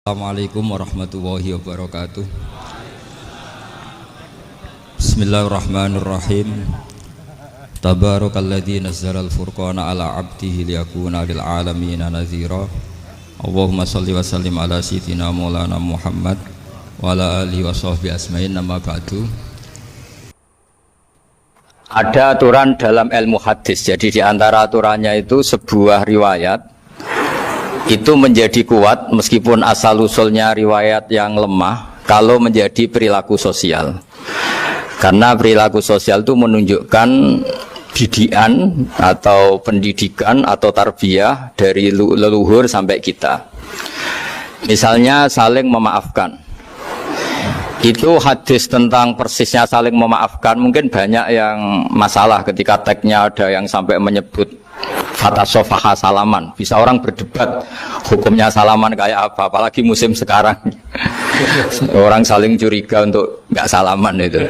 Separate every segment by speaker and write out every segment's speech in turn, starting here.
Speaker 1: Assalamualaikum warahmatullahi wabarakatuh. Bismillahirrahmanirrahim. Tabarakalladzi nazzala al-furqana ala 'abdihi liyakuna lil 'alamin nadhira. Allahumma shalli wa sallim ala sayyidina Maulana Muhammad wa ala alihi wa sahbihi asma'in, amma ba'du.
Speaker 2: Ada aturan dalam ilmu hadis. Jadi di antara aturannya itu sebuah riwayat itu menjadi kuat meskipun asal-usulnya riwayat yang lemah kalau menjadi perilaku sosial. Karena perilaku sosial itu menunjukkan didikan atau pendidikan atau tarbiyah dari leluhur sampai kita. Misalnya saling memaafkan. Itu hadis tentang persisnya saling memaafkan mungkin banyak yang masalah ketika teksnya ada yang sampai menyebut fatasofaha salaman. Bisa orang berdebat hukumnya salaman kayak apa, apalagi musim sekarang. Orang saling curiga untuk nggak salaman itu.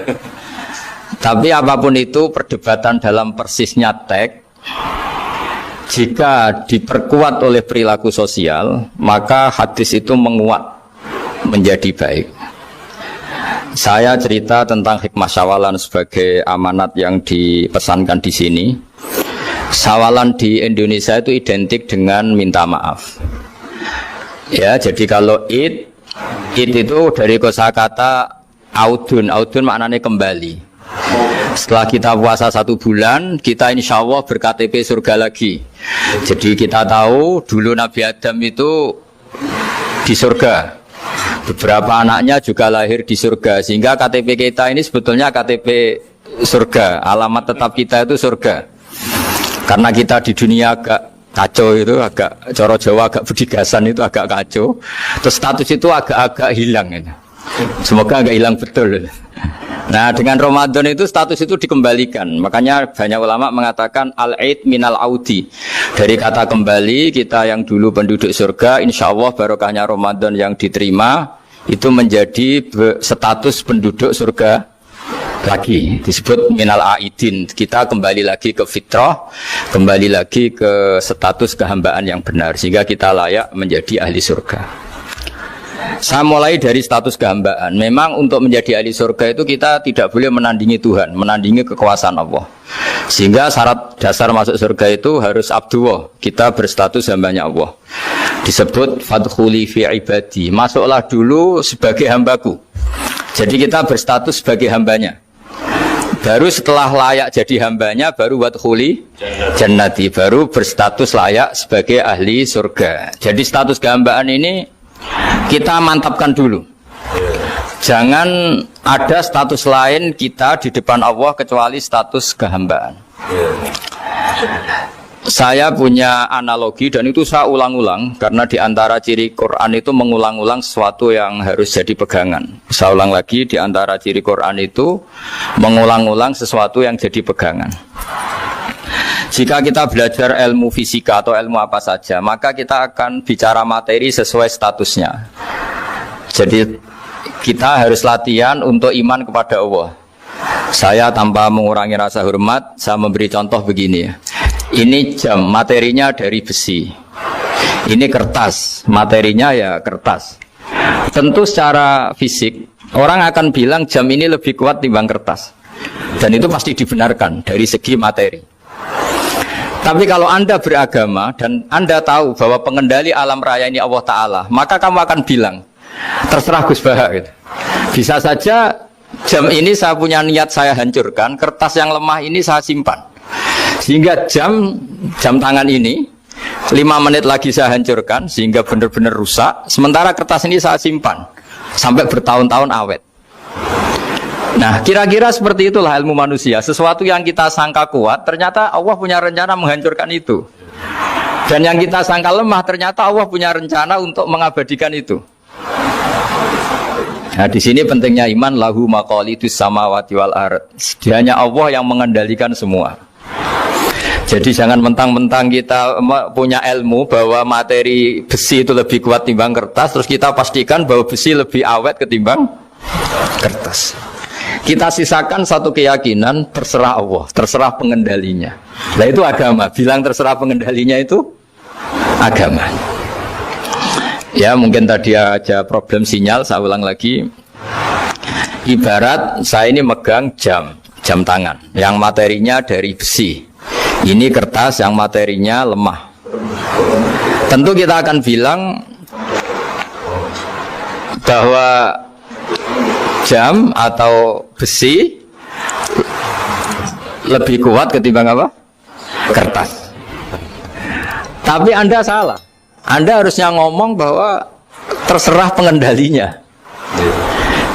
Speaker 2: Tapi apapun itu perdebatan dalam persisnya teks, jika diperkuat oleh perilaku sosial, maka hadis itu menguat menjadi baik. Saya cerita tentang hikmah syawalan sebagai amanat yang dipesankan di sini. Syawalan di Indonesia itu identik dengan minta maaf. Ya, jadi kalau id itu dari kosakata audun maknanya kembali. Setelah kita puasa 1 bulan, kita insya Allah ber-KTP surga lagi. Jadi kita tahu dulu Nabi Adam itu di surga. Beberapa anaknya juga lahir di surga, sehingga KTP kita ini sebetulnya KTP surga, alamat tetap kita itu surga. Karena kita di dunia agak kacau itu, agak coro Jawa, agak bedigasan itu agak kacau, terus status itu agak-agak hilang itu. Semoga agak hilang betul. Nah, dengan Ramadan itu status itu dikembalikan. Makanya banyak ulama mengatakan al-aid minal audi. Dari kata kembali, kita yang dulu penduduk surga, insya Allah barokahnya Ramadan yang diterima itu menjadi status penduduk surga lagi. Disebut minal aidin. Kita kembali lagi ke fitrah, kembali lagi ke status kehambaan yang benar, sehingga kita layak menjadi ahli surga. Saya mulai dari status kehambaan. Memang untuk menjadi ahli surga itu kita tidak boleh menandingi Tuhan, menandingi kekuasaan Allah. Sehingga syarat dasar masuk surga itu harus abdullah. Kita berstatus hambanya Allah. Disebut fadkhuli fi ibadi. Masuklah dulu sebagai hambaku. Jadi kita berstatus sebagai hambanya. Baru setelah layak jadi hambanya, baru wadkhuli jannati. Baru berstatus layak sebagai ahli surga. Jadi status kehambaan ini kita mantapkan dulu. Jangan ada status lain kita di depan Allah kecuali status kehambaan. Saya punya analogi dan itu saya ulang-ulang karena di antara ciri Quran itu mengulang-ulang sesuatu yang harus jadi pegangan. Saya ulang lagi, di antara ciri Quran itu mengulang-ulang sesuatu yang jadi pegangan. Jika kita belajar ilmu fisika atau ilmu apa saja, maka kita akan bicara materi sesuai statusnya. Jadi kita harus latihan untuk iman kepada Allah. Saya tanpa mengurangi rasa hormat, saya memberi contoh begini. Ini jam, materinya dari besi. Ini kertas, materinya ya kertas. Tentu secara fisik, orang akan bilang jam ini lebih kuat timbang kertas. Dan itu pasti dibenarkan dari segi materi. Tapi kalau Anda beragama dan Anda tahu bahwa pengendali alam raya ini Allah Ta'ala, maka kamu akan bilang, terserah Gus Baha gitu. Bisa saja jam ini saya punya niat saya hancurkan, kertas yang lemah ini saya simpan. Sehingga jam tangan ini 5 menit lagi saya hancurkan sehingga benar-benar rusak. Sementara kertas ini saya simpan sampai bertahun-tahun awet. Nah, kira-kira seperti itulah ilmu manusia. Sesuatu yang kita sangka kuat, ternyata Allah punya rencana menghancurkan itu. Dan yang kita sangka lemah, ternyata Allah punya rencana untuk mengabadikan itu. Nah, di sini pentingnya iman, lahu maqalidus samawati wal ard. Hanya Allah yang mengendalikan semua. Jadi jangan mentang-mentang kita punya ilmu bahwa materi besi itu lebih kuat timbang kertas, terus kita pastikan bahwa besi lebih awet ketimbang kertas. Kita sisakan satu keyakinan, terserah Allah, terserah pengendalinya. Nah itu agama, bilang terserah pengendalinya itu agama. Ya mungkin tadi aja problem sinyal, saya ulang lagi. Ibarat saya ini megang jam tangan yang materinya dari besi. Ini kertas yang materinya lemah. Tentu kita akan bilang bahwa jam atau besi lebih kuat ketimbang apa? Kertas. Tapi Anda salah. Anda harusnya ngomong bahwa terserah pengendalinya.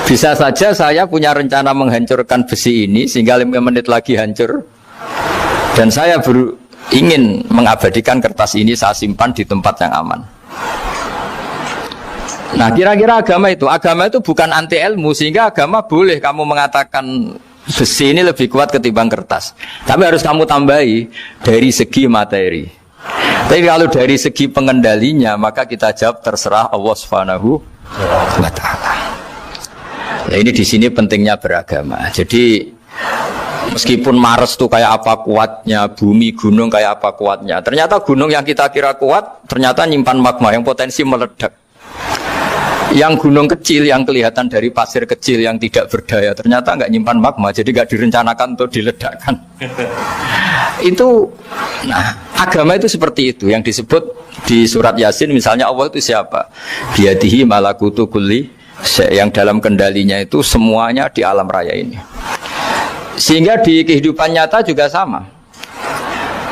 Speaker 2: Bisa saja saya punya rencana menghancurkan besi ini sehingga 5 menit lagi hancur. Dan saya ingin mengabadikan kertas ini, saya simpan di tempat yang aman. Nah, kira-kira agama itu bukan anti ilmu, sehingga agama boleh kamu mengatakan besi ini lebih kuat ketimbang kertas. Tapi harus kamu tambahi dari segi materi. Tapi kalau dari segi pengendalinya, maka kita jawab terserah Allah Subhanahu wa Ta'ala. Ya, ini di sini pentingnya beragama. Jadi meskipun Mars itu kayak apa kuatnya, bumi gunung kayak apa kuatnya, ternyata gunung yang kita kira kuat ternyata nyimpan magma yang potensi meledak. Yang gunung kecil yang kelihatan dari pasir kecil yang tidak berdaya ternyata nggak nyimpan magma, jadi nggak direncanakan untuk diledakkan. Itu, nah agama itu seperti itu yang disebut di surat Yasin misalnya Allah itu siapa? Biyadihi malakutu kulli, yang dalam kendalinya itu semuanya di alam raya ini. Sehingga di kehidupan nyata juga sama.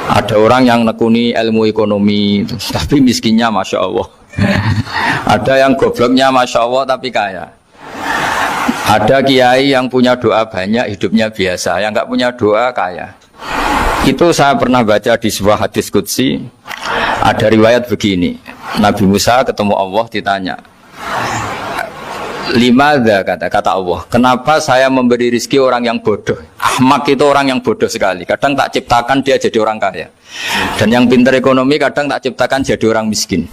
Speaker 2: Ada orang yang nekuni ilmu ekonomi tapi miskinnya Masya Allah. Ada yang gobloknya Masya Allah tapi kaya. Ada kiai yang punya doa banyak hidupnya biasa, yang nggak punya doa kaya. Itu saya pernah baca di sebuah hadis qudsi. Ada riwayat begini, Nabi Musa ketemu Allah ditanya, Limadha kata Allah, kenapa saya memberi rezeki orang yang bodoh? Ahmak itu orang yang bodoh sekali. Kadang tak ciptakan dia jadi orang kaya, dan yang pintar ekonomi kadang tak ciptakan jadi orang miskin.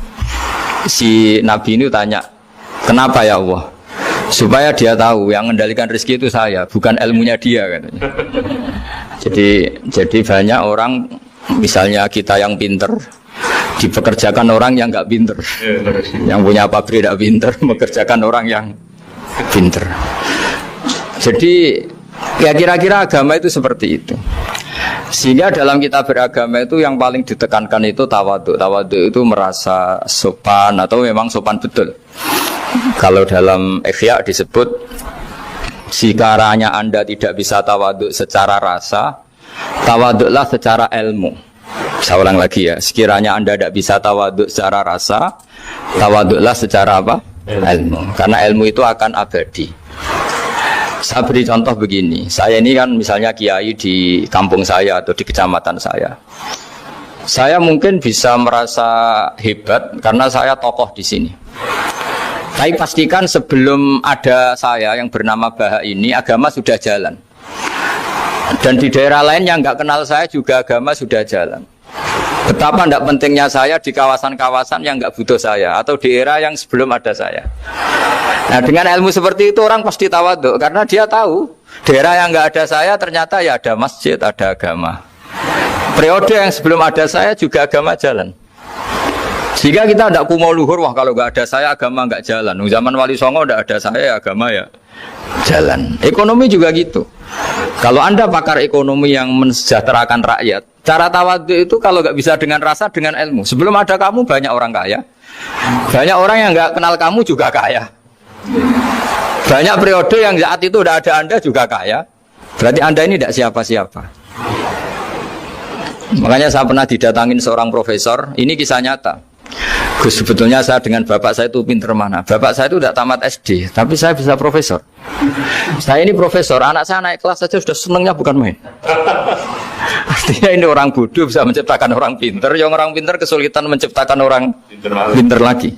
Speaker 2: Si Nabi ini tanya, kenapa ya Allah? Supaya dia tahu yang mengendalikan rezeki itu saya, bukan ilmunya dia katanya. Jadi banyak orang, misalnya kita yang pintar dipekerjakan orang yang nggak pinter, yang punya pabrik tidak pinter, mengerjakan orang yang pinter. Jadi ya kira-kira agama itu seperti itu. Sehingga dalam kita beragama itu yang paling ditekankan itu tawadhu. Tawadhu itu merasa sopan atau memang sopan betul. Kalau dalam Ihya disebut, sekiranya Anda tidak bisa tawadhu secara rasa, tawadhulah secara ilmu. Saya ulang lagi ya, sekiranya Anda tidak bisa tawadhu secara rasa, tawadhulah secara apa? Ilmu. Karena ilmu itu akan abadi. Saya beri contoh begini, saya ini kan misalnya kiai di kampung saya atau di kecamatan saya. Saya mungkin bisa merasa hebat karena saya tokoh di sini. Tapi pastikan sebelum ada saya yang bernama Baha ini, agama sudah jalan. Dan di daerah lain yang nggak kenal saya juga agama sudah jalan. Betapa tidak pentingnya saya di kawasan-kawasan yang nggak butuh saya, atau di era yang sebelum ada saya. Nah dengan ilmu seperti itu orang pasti tawadhu, karena dia tahu daerah yang nggak ada saya ternyata ya ada masjid, ada agama. Periode yang sebelum ada saya juga agama jalan. Sehingga kita tidak kumo luhur, wah kalau nggak ada saya agama nggak jalan. Zaman Wali Songo tidak ada saya agama ya jalan. Ekonomi juga gitu. Kalau Anda pakar ekonomi yang mensejahterakan rakyat, cara tawadhu itu kalau nggak bisa dengan rasa, dengan ilmu. Sebelum ada kamu banyak orang kaya, banyak orang yang nggak kenal kamu juga kaya. Banyak periode yang saat itu udah ada Anda juga kaya. Berarti Anda ini tidak siapa-siapa. Makanya saya pernah didatangin seorang profesor. Ini kisah nyata. Gus, sebetulnya saya dengan bapak saya itu pinter mana? Bapak saya itu tidak tamat SD, tapi saya bisa profesor. Saya ini profesor, anak saya naik kelas saja sudah senangnya bukan main. Artinya ini orang bodoh bisa menciptakan orang pinter, yang orang pinter kesulitan menciptakan orang pinter lagi.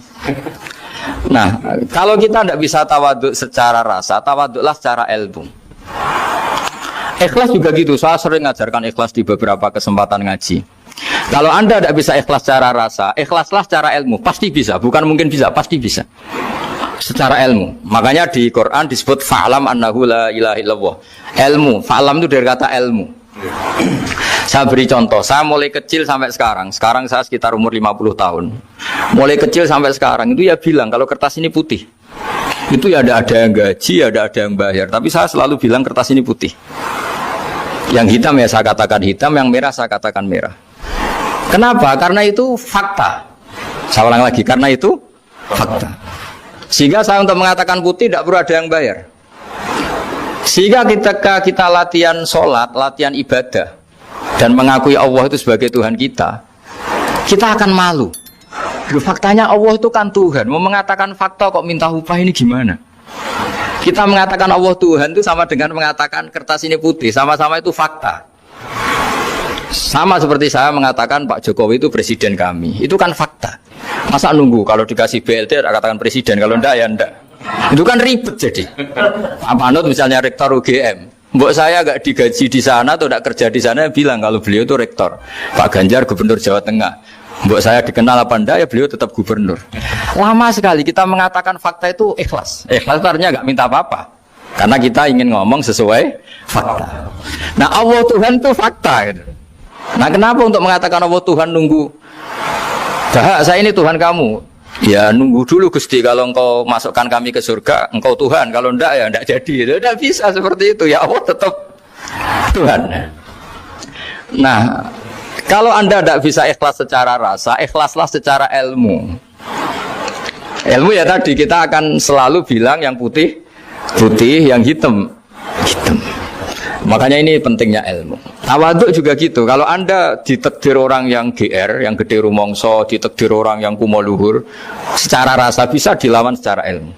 Speaker 2: Nah, kalau kita tidak bisa tawadhu secara rasa, tawadhulah secara ilmu. Ikhlas juga gitu, saya sering ngajarkan ikhlas di beberapa kesempatan ngaji. Kalau Anda tidak bisa ikhlas secara rasa, ikhlaslah secara ilmu, pasti bisa, bukan mungkin bisa, pasti bisa. Secara ilmu. Makanya di Quran disebut fa'lam annahu la ilaha illallah. Ilmu, fa'lam itu dari kata ilmu. Saya beri contoh, saya mulai kecil sampai sekarang saya sekitar umur 50 tahun. Mulai kecil sampai sekarang itu ya bilang kalau kertas ini putih. Itu ya ada yang gaji, ada yang bayar. Tapi saya selalu bilang kertas ini putih. Yang hitam ya saya katakan hitam, yang merah saya katakan merah. Kenapa? Karena itu fakta. Saya ulang lagi, karena itu fakta. Sehingga saya untuk mengatakan putih tidak perlu ada yang bayar. Sehingga ketika kita latihan sholat, latihan ibadah, dan mengakui Allah itu sebagai Tuhan kita akan malu. Faktanya Allah itu kan Tuhan. Mau mengatakan fakta kok minta upah ini gimana? Kita mengatakan Allah Tuhan itu sama dengan mengatakan kertas ini putih. Sama-sama itu fakta. Sama seperti saya mengatakan Pak Jokowi itu presiden kami. Itu kan fakta. Masa nunggu kalau dikasih BLT katakan presiden, kalau enggak ya enggak. Itu kan ribet jadi. Apa anut misalnya rektor UGM. Mbok saya enggak digaji di sana atau enggak kerja di sana bilang kalau beliau itu rektor. Pak Ganjar gubernur Jawa Tengah. Mbok saya dikenal apa enggak ya beliau tetap gubernur. Lama sekali kita mengatakan fakta itu ikhlas. Ikhlas artinya enggak minta apa-apa. Karena kita ingin ngomong sesuai fakta. Nah Allah Tuhan itu fakta gitu. Nah kenapa untuk mengatakan Allah Tuhan nunggu? Dah saya ini Tuhan kamu. Ya nunggu dulu Gusti, kalau engkau masukkan kami ke surga engkau Tuhan, kalau enggak ya enggak jadi. Tidak bisa seperti itu, ya Allah tetap Tuhan. Nah kalau anda tidak bisa ikhlas secara rasa, ikhlaslah secara ilmu. Ilmu ya tadi kita akan selalu bilang yang putih putih, yang hitam hitam. Makanya ini pentingnya ilmu. Tawaduk juga gitu. Kalau anda ditakdir orang yang GR, yang gede rumongso, ditakdir orang yang kumo luhur, secara rasa bisa dilawan secara ilmu.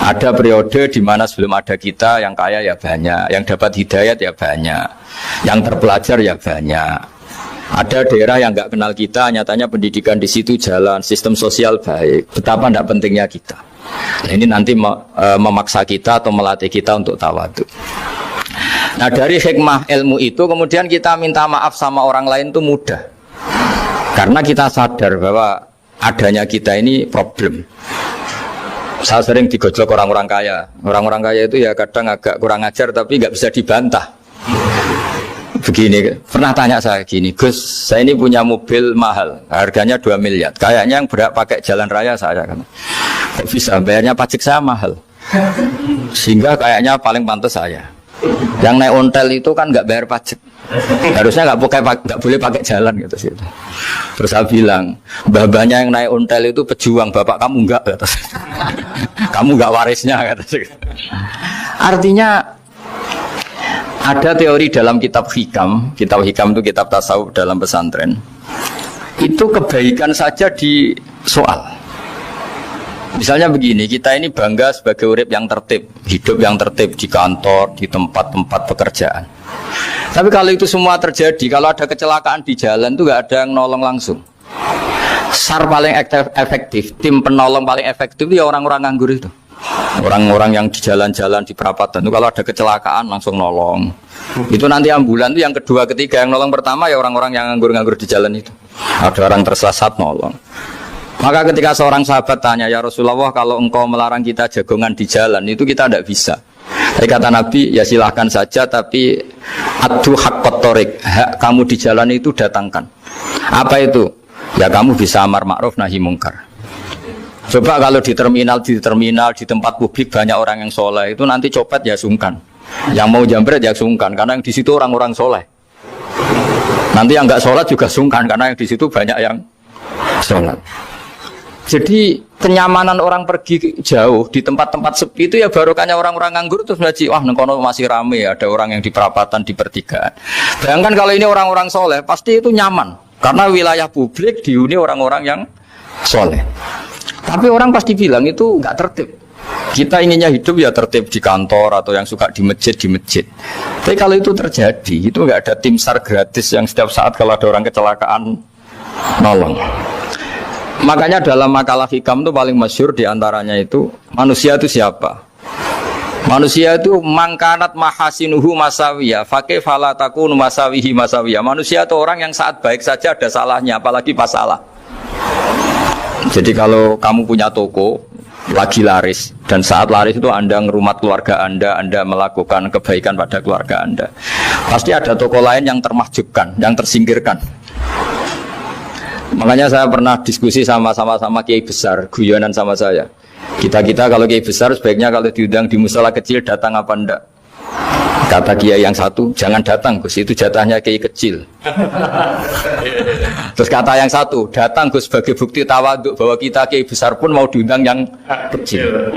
Speaker 2: Ada periode di mana sebelum ada kita yang kaya ya banyak, yang dapat hidayat ya banyak, yang terpelajar ya banyak. Ada daerah yang nggak kenal kita, nyatanya pendidikan di situ jalan, sistem sosial baik. Betapa tidak pentingnya kita. Nah, ini nanti memaksa kita atau melatih kita untuk tawaduk. Nah dari hikmah ilmu itu kemudian kita minta maaf sama orang lain itu mudah. Karena kita sadar bahwa adanya kita ini problem. Saya sering digojlok orang-orang kaya. Orang-orang kaya itu ya kadang agak kurang ajar tapi nggak bisa dibantah. Begini, pernah tanya saya gini, Gus, saya ini punya mobil mahal, harganya 2 miliar. Kayaknya yang berhak pakai jalan raya saya kan. Kok bisa bayarnya pajak saya mahal. Sehingga kayaknya paling pantas saya. Yang naik ontel itu kan nggak bayar pajak, harusnya nggak boleh pakai jalan gitu sih. Terus saya bilang, babanya yang naik ontel itu pejuang, bapak kamu nggak, kata saya. Kamu nggak warisnya, kata saya. Artinya ada teori dalam kitab hikam itu kitab tasawuf dalam pesantren. Itu kebaikan saja di soal. Misalnya begini, kita ini bangga sebagai urip yang tertib, hidup yang tertib di kantor, di tempat-tempat pekerjaan. Tapi kalau itu semua terjadi, kalau ada kecelakaan di jalan itu nggak ada yang nolong langsung. SAR paling efektif, tim penolong paling efektif itu ya orang-orang nganggur itu. Orang-orang yang di jalan-jalan di perapatan itu kalau ada kecelakaan langsung nolong. Itu nanti ambulan itu yang kedua, ketiga, yang nolong pertama ya orang-orang yang nganggur-nganggur di jalan itu. Ada orang tersesat nolong. Maka ketika seorang sahabat tanya, ya Rasulullah kalau engkau melarang kita jagongan di jalan itu kita tidak bisa. Tapi kata Nabi, ya silahkan saja tapi adu haqqat thoriq, hak kamu di jalan itu datangkan. Apa itu? Ya kamu bisa amar ma'ruf nahi mungkar. Coba kalau di terminal, di tempat publik banyak orang yang soleh, itu nanti copet ya sungkan. Yang mau jambret ya sungkan, karena yang di situ orang-orang soleh. Nanti yang nggak sholat juga sungkan, karena yang di situ banyak yang sholat. Jadi kenyamanan orang pergi jauh di tempat-tempat sepi itu ya barokahnya orang-orang nganggur terus ngaji, wah nengkono masih rame, ada orang yang di perapatan, di pertigaan. Bayangkan kalau ini orang-orang soleh, pasti itu nyaman karena wilayah publik dihuni orang-orang yang soleh. Tapi orang pasti bilang itu nggak tertib. Kita inginnya hidup ya tertib di kantor atau yang suka di masjid, di masjid. Tapi kalau itu terjadi, itu nggak ada tim SAR gratis yang setiap saat kalau ada orang kecelakaan nolong. Makanya dalam makalah hikam itu paling masyhur diantaranya itu manusia itu siapa? Manusia itu mangkanat mahasinuhu masawiyah, fakih falatakun masawihi masawiyah. Manusia itu orang yang saat baik saja ada salahnya, apalagi pas salah. Jadi kalau kamu punya toko, lagi laris, dan saat laris itu Anda ngerumat keluarga Anda melakukan kebaikan pada keluarga Anda. Pasti ada tokoh lain yang termahjubkan, yang tersingkirkan. Makanya saya pernah diskusi sama kiai besar, guyonan sama saya. Kita kalau kiai besar sebaiknya kalau diundang di musala kecil datang apa enggak? Kata kiai yang satu, jangan datang Gus, itu jatahnya kiai kecil. Terus kata yang satu, datang Gus sebagai bukti tawaduk bahwa kita kiai besar pun mau diundang yang kecil.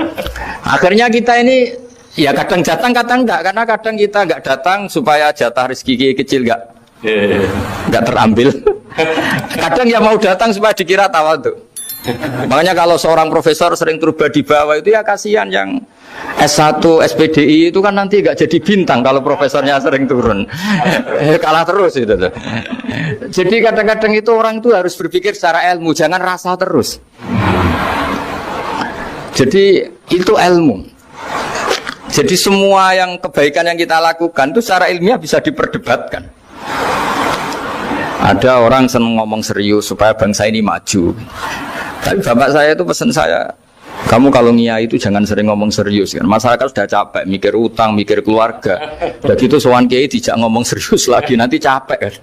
Speaker 2: Akhirnya kita ini ya kadang datang kadang enggak, karena kadang kita enggak datang supaya jatah rezeki kiai kecil enggak terambil. Kadang ya mau datang supaya dikira tawaduk. Makanya kalau seorang profesor sering turba di bawah itu ya kasihan yang S1, SPDI itu kan nanti gak jadi bintang kalau profesornya sering turun. Kalah terus itu. Jadi kadang-kadang itu orang itu harus berpikir secara ilmu, jangan rasa terus. Jadi itu ilmu. Jadi semua yang kebaikan yang kita lakukan itu secara ilmiah bisa diperdebatkan. Ada orang senang ngomong serius supaya bangsa ini maju. Tapi bapak saya itu pesan saya, kamu kalau ngiyai itu jangan sering ngomong serius kan. Masyarakat sudah capek mikir utang, mikir keluarga. Dan gitu sowan kiai tidak ngomong serius lagi nanti capek kan.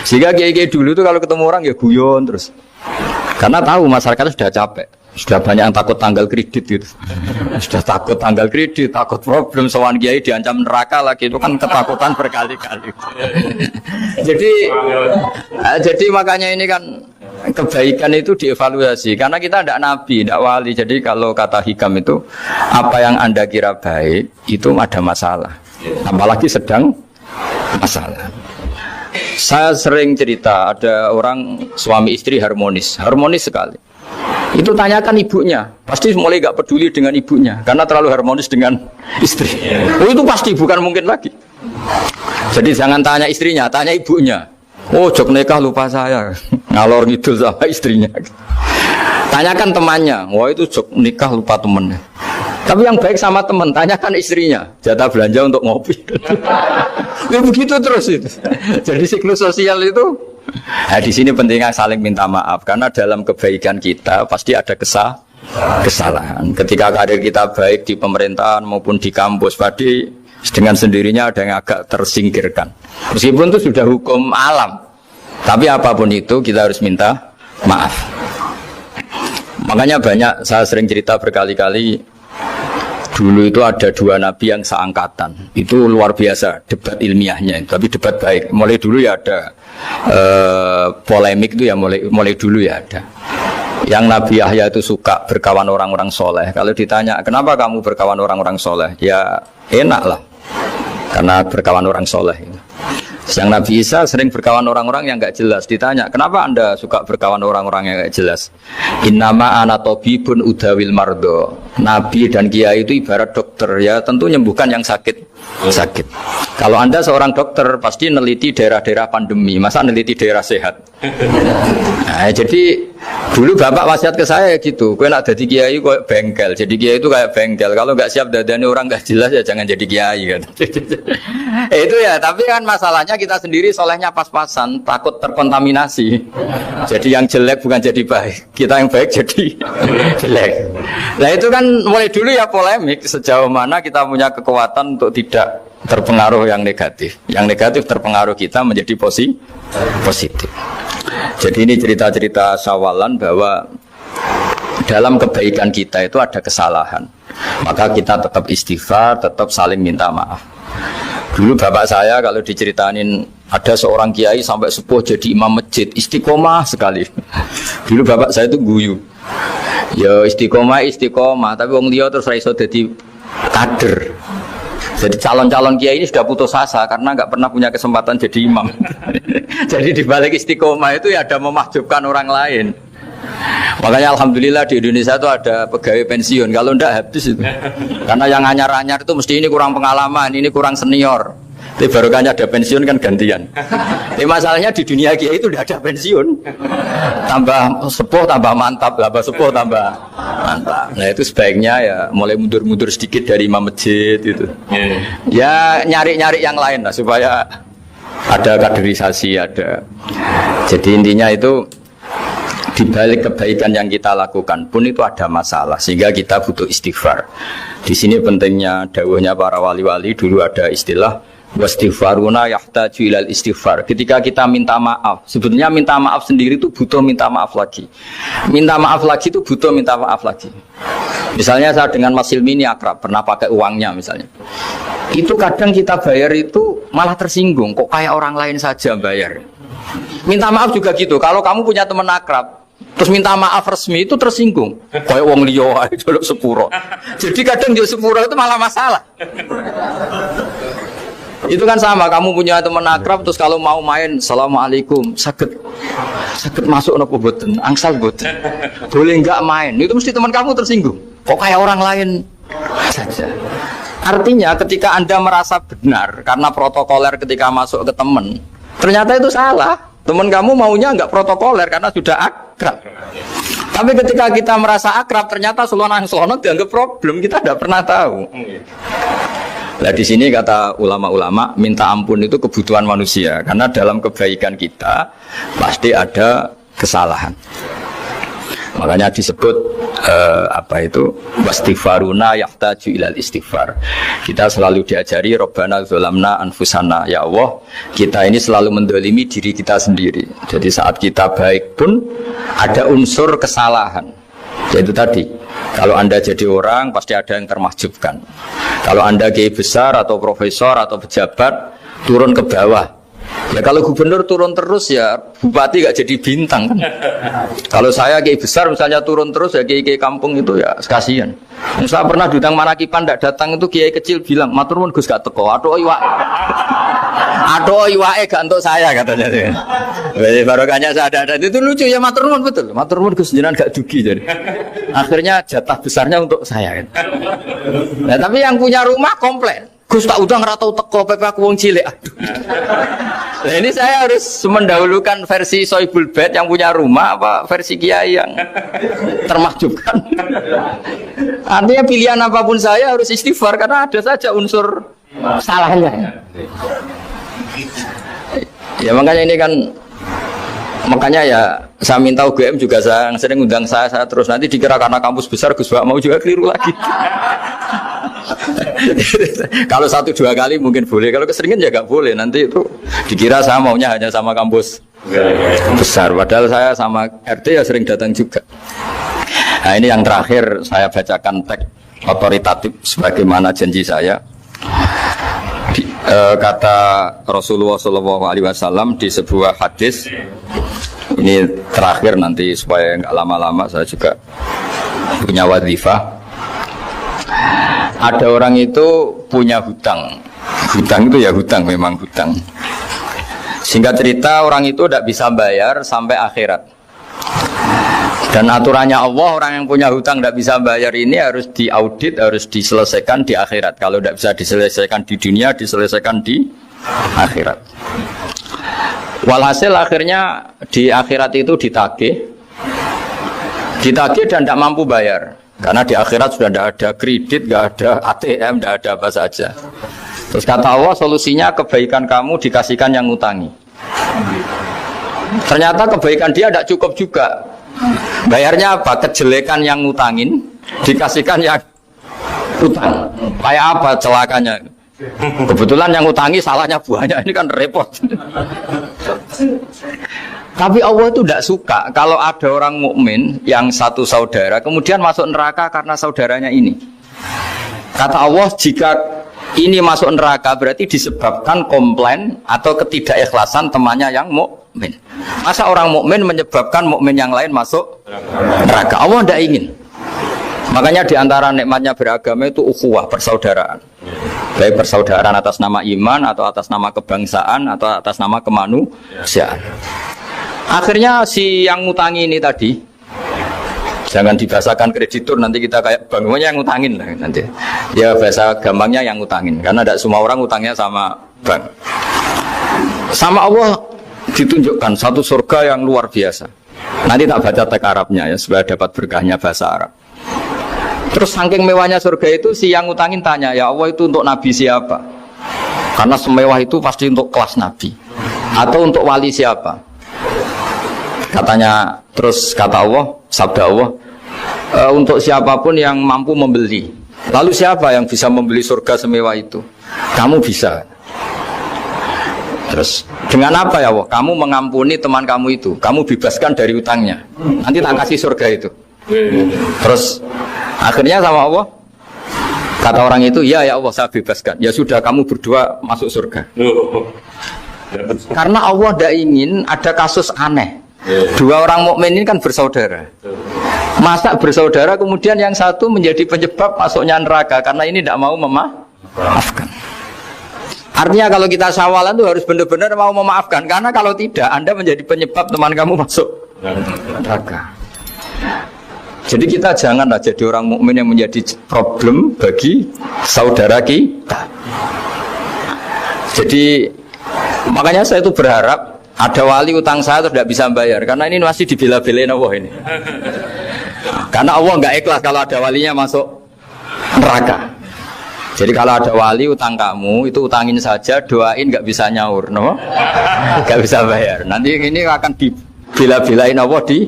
Speaker 2: Sehingga kiai dulu itu kalau ketemu orang ya guyon terus. Karena tahu masyarakat sudah capek. Sudah banyak yang takut tanggal kredit gitu. Sudah takut tanggal kredit, takut problem sowan kiai diancam neraka lagi, itu kan ketakutan berkali-kali. Jadi makanya ini kan kebaikan itu dievaluasi karena kita tidak nabi, tidak wali. Jadi kalau kata hikam itu apa yang Anda kira baik itu ada masalah, apalagi sedang masalah. Saya sering cerita ada orang suami istri harmonis sekali. Itu tanyakan ibunya, pasti mulai gak peduli dengan ibunya karena terlalu harmonis dengan istri. Oh itu pasti, bukan mungkin lagi. Jadi jangan tanya istrinya, tanya ibunya. Oh jok nikah lupa saya, ngalor ngidul sama istrinya. Tanyakan temannya, wah itu jok nikah lupa temennya. Tapi yang baik sama teman, tanyakan istrinya, jatah belanja untuk ngopi. Ya begitu terus itu. Jadi siklus sosial itu. Nah, di sini pentingnya saling minta maaf karena dalam kebaikan kita pasti ada kesalahan. Ketika karir kita baik di pemerintahan maupun di kampus, pasti dengan sendirinya ada yang agak tersingkirkan. Meskipun itu sudah hukum alam, tapi apapun itu kita harus minta maaf. Makanya banyak, saya sering cerita berkali-kali. Dulu itu ada dua nabi yang seangkatan. Itu luar biasa debat ilmiahnya, tapi debat baik. Mulai dulu ya ada polemik itu ya mulai dulu ya ada. Yang Nabi Yahya itu suka berkawan orang-orang soleh. Kalau ditanya kenapa kamu berkawan orang-orang soleh, ya enak lah karena berkawan orang soleh. Yang Nabi Isa sering berkawan orang-orang yang enggak jelas. Ditanya kenapa Anda suka berkawan orang-orang yang enggak jelas, innama ana tabibun udawil mardo. Nabi dan kiai itu ibarat dokter, ya tentu menyembuhkan yang sakit. Kalau Anda seorang dokter pasti neliti daerah-daerah pandemi, masa neliti daerah sehat. Nah, jadi dulu bapak wasiat ke saya gitu, kowe nak jadi kiai kayak bengkel. Jadi kiai itu kayak bengkel, kalau nggak siap dadani orang nggak jelas ya jangan jadi kiai kan. Itu ya, tapi kan masalahnya kita sendiri solehnya pas-pasan, takut terkontaminasi. Jadi yang jelek bukan jadi baik, kita yang baik jadi jelek. Nah itu kan mulai dulu ya polemik sejauh mana kita punya kekuatan untuk tidak terpengaruh yang negatif. Yang negatif terpengaruh kita menjadi positif. Jadi ini cerita-cerita sawalan bahwa dalam kebaikan kita itu ada kesalahan. Maka kita tetap istighfar, tetap saling minta maaf. Dulu bapak saya kalau diceritain ada seorang kiai sampai sepuh jadi imam masjid, istiqomah sekali. Dulu bapak saya itu guyu. Ya istiqomah, tapi wong liya terus ra iso dadi kader. Jadi calon-calon kiai ini sudah putus asa karena nggak pernah punya kesempatan jadi imam. Jadi di balik istiqomah itu ya ada memahjubkan orang lain. Makanya alhamdulillah di Indonesia itu ada pegawai pensiun. Kalau enggak habis itu. Karena yang anyar-anyar itu mesti ini kurang pengalaman, ini kurang senior. Tapi barokahnya ada pensiun kan gantian. Tapi masalahnya di dunia kiai itu tidak ada pensiun. Tambah sepuh tambah mantap, tambah sepuh tambah mantap. Nah itu sebaiknya ya mulai mundur-mundur sedikit dari imam masjid itu. Ya nyari-nyari yang lain lah supaya ada kaderisasi ada. Jadi intinya itu di balik kebaikan yang kita lakukan pun itu ada masalah, sehingga kita butuh istighfar. Di sini pentingnya dawuhnya para wali-wali. Dulu ada istilah wastighfaruna yahtaju ilal istighfar. Ketika kita minta maaf, sebetulnya minta maaf sendiri itu butuh minta maaf lagi. Minta maaf lagi itu butuh minta maaf lagi. Misalnya saya dengan Mas Hilmi ini akrab, pernah pakai uangnya misalnya. Itu kadang kita bayar itu malah tersinggung, kok kayak orang lain saja bayar. Minta maaf juga gitu. Kalau kamu punya teman akrab, terus minta maaf resmi itu tersinggung. Kayak wong liya ae jolok sepuro. Jadi kadang jolok sepuro itu malah masalah. Itu kan sama, kamu punya teman akrab terus kalau mau main assalamualaikum, sakit masuk nopo boten, angsal boten. Boleh enggak main? Itu mesti teman kamu tersinggung. Kok kayak orang lain saja. Artinya ketika Anda merasa benar karena protokoler ketika masuk ke teman, ternyata itu salah. Teman kamu maunya enggak protokoler karena sudah akrab. Tapi ketika kita merasa akrab, ternyata selonang-selonang dianggap problem, kita tidak pernah tahu. Nah di sini kata ulama-ulama, minta ampun itu kebutuhan manusia, karena dalam kebaikan kita pasti ada kesalahan. Makanya disebut wastighfaruna yahtaju ilal istighfar. Kita selalu diajari Rabbana dzalamna anfusana, ya Allah, kita ini selalu mendolimi diri kita sendiri. Jadi saat kita baik pun ada unsur kesalahan. Yaitu tadi, kalau Anda jadi orang pasti ada yang termahjubkan. Kalau Anda kiai besar atau profesor atau pejabat turun ke bawah, ya kalau gubernur turun terus ya bupati gak jadi bintang kan. Kalau saya kiai besar misalnya turun terus ya kiai kampung itu ya kasihan. Saya pernah diundang Manakipan tidak datang itu kiai kecil bilang matur nuwun Gus gak teko. Aduh iwake gak untuk saya katanya. Barokahnya saya ada itu lucu ya, matur nuwun betul. Matur nuwun Gus jenengan gak dugi jadi. Akhirnya jatah besarnya untuk saya kan. Nah, tapi yang punya rumah komplain. Gus tak udang ratau teko PP aku wong cilik. Aduh. Nah, ini saya harus mendahulukan versi Soibul Bait yang punya rumah apa versi kiai yang termahjubkan. Artinya pilihan apapun saya harus istighfar karena ada saja unsur salahnya. Ya makanya ini kan, makanya ya saya minta UGM juga saya sering undang saya terus, nanti dikira karena kampus besar Gus Wak mau juga keliru lagi. Kalau 1-2 kali mungkin boleh, kalau keseringan ya gak boleh, nanti itu dikira saya maunya hanya sama kampus besar, padahal saya sama RT ya sering datang juga. Nah ini yang terakhir saya bacakan teks otoritatif sebagaimana janji saya. Kata Rasulullah SAW di sebuah hadis, ini terakhir nanti supaya nggak lama-lama saya juga punya wadhifah. Ada orang itu punya hutang itu ya hutang, memang hutang. Singkat cerita orang itu tidak bisa bayar sampai akhirat. Dan aturannya Allah, orang yang punya hutang tidak bisa bayar ini harus diaudit, harus diselesaikan di akhirat. Kalau tidak bisa diselesaikan di dunia, diselesaikan di akhirat. Walhasil akhirnya di akhirat itu ditagih dan tidak mampu bayar. Karena di akhirat sudah tidak ada kredit, tidak ada ATM, tidak ada apa saja. Terus kata Allah, solusinya kebaikan kamu dikasihkan yang ngutangi. Ternyata kebaikan dia tidak cukup juga. Bayarnya apa? Kejelekan yang ngutangin dikasihkan yang utang. Kayak apa celakanya? Kebetulan yang ngutangi salahnya buahnya, ini kan repot. Tapi Allah itu tidak suka kalau ada orang mukmin yang satu saudara kemudian masuk neraka karena saudaranya ini. Kata Allah, jika ini masuk neraka berarti disebabkan komplain atau ketidakikhlasan temannya yang mukmin. Masa orang mukmin menyebabkan mukmin yang lain masuk neraka? Allah tidak ingin. Makanya diantara nikmatnya beragama itu ukhuwah, persaudaraan. Baik persaudaraan atas nama iman atau atas nama kebangsaan atau atas nama kemanusiaan. Akhirnya si yang ngutangi ini tadi, jangan dibahasakan kreditur, nanti kita kayak bangunnya yang ngutangin lah nanti. Ya bahasa gampangnya yang ngutangin, karena tidak semua orang ngutangnya sama bank. Sama Allah ditunjukkan satu surga yang luar biasa. Nanti tak baca teks Arabnya ya supaya dapat berkahnya bahasa Arab. Terus saking mewahnya surga itu, si yang ngutangin tanya, ya Allah itu untuk nabi siapa? Karena semewah itu pasti untuk kelas nabi. Atau untuk wali siapa? Katanya, terus kata Allah, sabda Allah, untuk siapapun yang mampu membeli. Lalu siapa yang bisa membeli surga semewah itu? Kamu bisa. Terus dengan apa ya Allah? Kamu mengampuni teman kamu itu, kamu bebaskan dari utangnya. Nanti tak kasih surga itu. Terus akhirnya sama Allah, kata orang itu, ya Allah saya bebaskan. Ya sudah, kamu berdua masuk surga. Karena Allah tidak ingin ada kasus aneh. Dua orang mukmin ini kan bersaudara. Masa bersaudara kemudian yang satu menjadi penyebab masuknya neraka karena ini tidak mau memaafkan. Artinya kalau kita syawalan itu harus benar-benar mau memaafkan, karena kalau tidak Anda menjadi penyebab teman kamu masuk neraka. Jadi kita janganlah jadi orang mukmin yang menjadi problem bagi saudara kita. Jadi makanya saya itu berharap ada wali utang saya tidak bisa bayar, karena ini masih dibela-belain Allah ini. Karena Allah nggak ikhlas kalau ada walinya masuk neraka. Jadi kalau ada wali utang kamu itu utangin saja, doain nggak bisa nyaur, no? Nggak bisa bayar. Nanti ini akan dibela-belain Allah di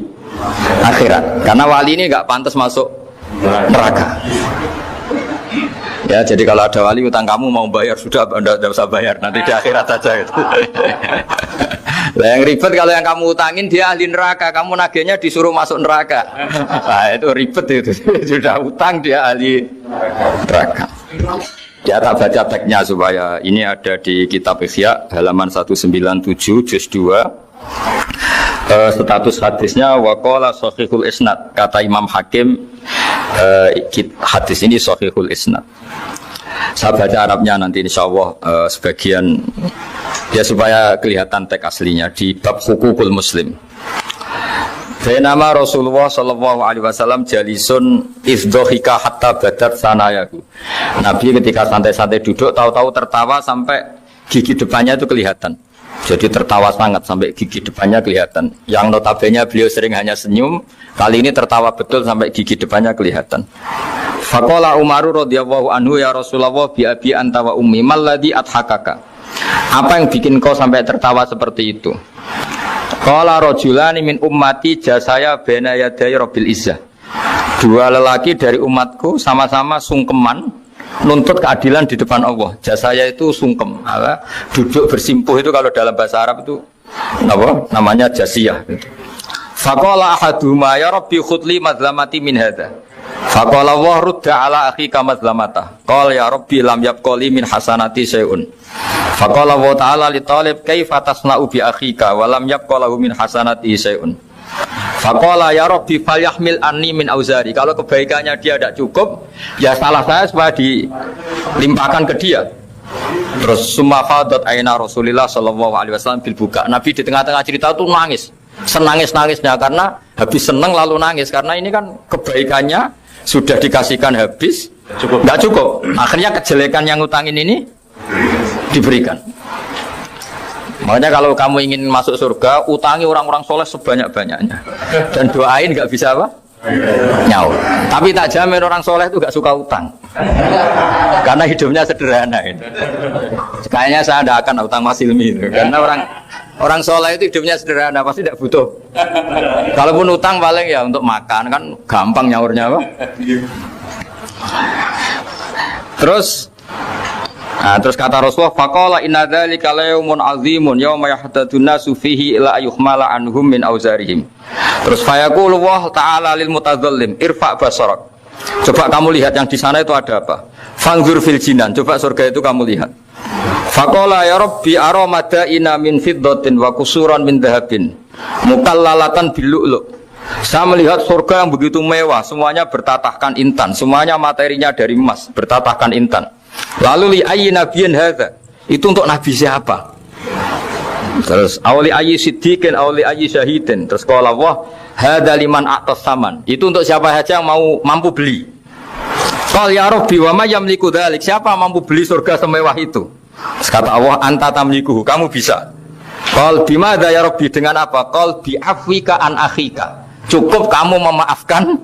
Speaker 2: akhirat. Karena wali ini nggak pantas masuk neraka. Ya, jadi kalau ada wali utang kamu mau bayar, sudah Anda tidak usah bayar, nanti di akhirat saja itu. Lah yang ribet kalau yang kamu utangin dia ahli neraka, kamu nagihnya disuruh masuk neraka. Nah, itu ribet itu. Sudah utang dia ahli neraka. Ya, tak baca teksnya supaya ini ada di kitab Ihya halaman 197 juz 2. Status hadisnya waqala shahihul isnad, kata Imam Hakim, hadis ini shahihul isnad. Saya baca Arabnya nanti insyaallah sebagian ya supaya kelihatan teks aslinya di bab hukukul muslim. Nama Rasulullah sallallahu alaihi wasallam jalisun izdhika hatta badat sanayaku. Nabi ketika santai-santai duduk tahu-tahu tertawa sampai gigi depannya itu kelihatan. Jadi tertawa sangat sampai gigi depannya kelihatan. Yang notabene beliau sering hanya senyum, kali ini tertawa betul sampai gigi depannya kelihatan. Faqala Umaru radhiyallahu anhu ya Rasulullah bi abi anta wa ummi mal ladzi adhakaka. Apa yang bikin kau sampai tertawa seperti itu? Qala rajulani min ummati jasaya baina yaday rabbil izzah. Dua lelaki dari umatku sama-sama sungkeman nuntut keadilan di depan Allah. Jasaya itu sungkem, duduk bersimpuh itu kalau dalam bahasa Arab itu apa? Namanya jasiyah gitu. Faqala ahaduhuma ya rabbi khudli madlamati min hadza. Faqala wa rudda ala akhika madlamata. Qala ya rabbi lam yabqali min hasanati syai'un. Faqala wa ta'ala li talib kaifa tasna'u bi akhika wa lam yabqalahu min hasanati syai'un. Faqala ya rabbi falyahmil anni min auzari. Kalau kebaikannya dia tidak cukup, ya salah saya supaya dilimpahkan ke dia. Terus summa fadat aina Rasulillah sallallahu alaihi wasallam bil buka. Nabi di tengah-tengah cerita itu nangis. Senangis-nangisnya karena habis senang lalu nangis karena ini kan kebaikannya sudah dikasihkan habis, enggak cukup. Akhirnya kejelekan yang utangin ini diberikan. Makanya kalau kamu ingin masuk surga, utangi orang-orang soleh sebanyak-banyaknya. Dan doain nggak bisa apa? Nyaur. Tapi tak jamin orang soleh itu nggak suka utang. Karena hidupnya sederhana. Kayaknya saya tidak akan utang Mas Ilmi itu. Karena orang soleh itu hidupnya sederhana, pasti tidak butuh. Kalaupun utang paling ya untuk makan, kan gampang nyaurnya apa? Terus kata Rasulullah, faqala inna dzalika yaumun azimun yauma yahtadun nasu fihi ila yuhmala anhum min auzarihim. Terus fayaqulu wa ta'ala lil mutadzallim irfa basarak. Coba kamu lihat yang di sana itu ada apa? Fanzur fil jinan, coba surga itu kamu lihat. Faqala ya rabbi ara madaina min fiddatin wa kusuran min dhahabin mukallalatan bil lu'lu'. Saya melihat surga yang begitu mewah, semuanya bertatahkan intan, semuanya materinya dari emas, bertatahkan intan. Lalu li ayyi nabiyyin hadza? Itu untuk nabi siapa? Terus awli ayyi siddiqin awli ayyi syahidin. Terus qala Allah hadza liman a'tas saman. Itu untuk siapa saja yang mampu beli. Qal ya rabbi wa may yamliku dzalik? Siapa mampu beli surga semewah itu? Terus kata Allah anta tamliku, kamu bisa. Qal bimadza ya rabbi, dengan apa? Qal bi afwika an akhika. Cukup kamu memaafkan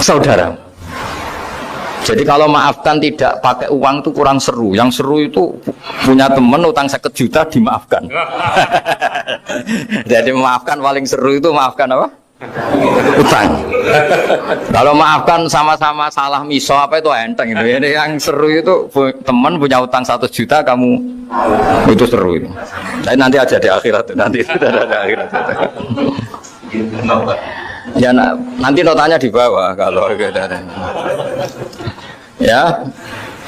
Speaker 2: saudaramu. Jadi kalau maafkan tidak pakai uang itu kurang seru. Yang seru itu punya teman utang 1 juta dimaafkan. Jadi memaafkan paling seru itu maafkan apa? Utang. Kalau maafkan sama-sama salah miso apa itu enteng itu. Ini yang seru itu teman punya utang 1 juta kamu itu seru itu. Tapi nanti aja di akhirat nanti sudah ada akhirat. Ya nanti notanya di bawah kalau ada. Ya,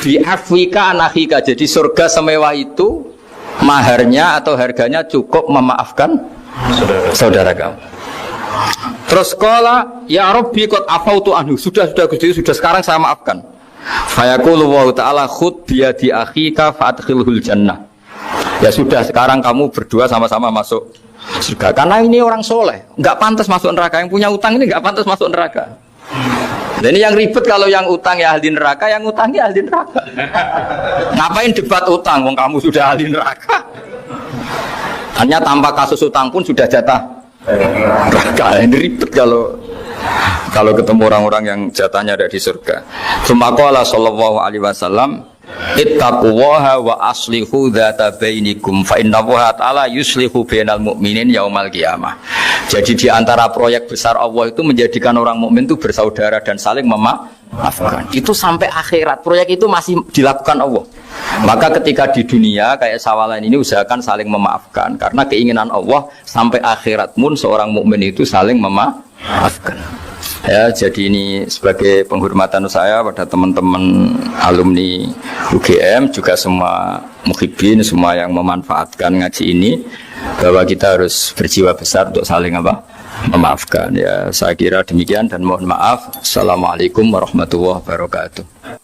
Speaker 2: di Afrika anahika. Jadi surga semewah itu maharnya atau harganya cukup memaafkan saudara kamu. Terus qala ya Rabbi qad afautu anhu. Sudah Gusti, sudah sekarang saya maafkan. Fayaqulu wa ta'ala khud bi yadi akhika fa'adkhilhul jannah. Ya sudah sekarang kamu berdua sama-sama masuk surga. Karena ini orang soleh, enggak pantas masuk neraka. Yang punya utang ini enggak pantas masuk neraka. Dan ini yang ribet kalau yang utang ya ahli neraka, yang utangnya ahli neraka. Ngapain debat utang? Wong kamu sudah ahli neraka. Hanya tanpa kasus utang pun sudah jatah neraka. Ini ribet kalau ketemu orang-orang yang jatahnya ada di surga. Tsumma sallallahu alaihi wasallam, ittaqullaha wa aslihu dzata bainikum fa innallaha ta'ala yuslihu bainal mu'minin yaumal qiyamah. Jadi di antara proyek besar Allah itu menjadikan orang mukmin itu bersaudara dan saling memaafkan. Itu sampai akhirat proyek itu masih dilakukan Allah. Maka ketika di dunia kayak sawalan ini usahakan saling memaafkan karena keinginan Allah sampai akhirat pun seorang mukmin itu saling memaafkan. Ya, jadi ini sebagai penghormatan saya pada teman-teman alumni UGM juga semua muhibbin, semua yang memanfaatkan ngaji ini, bahwa kita harus berjiwa besar untuk saling memaafkan. Ya, saya kira demikian dan mohon maaf. Assalamualaikum warahmatullahi wabarakatuh.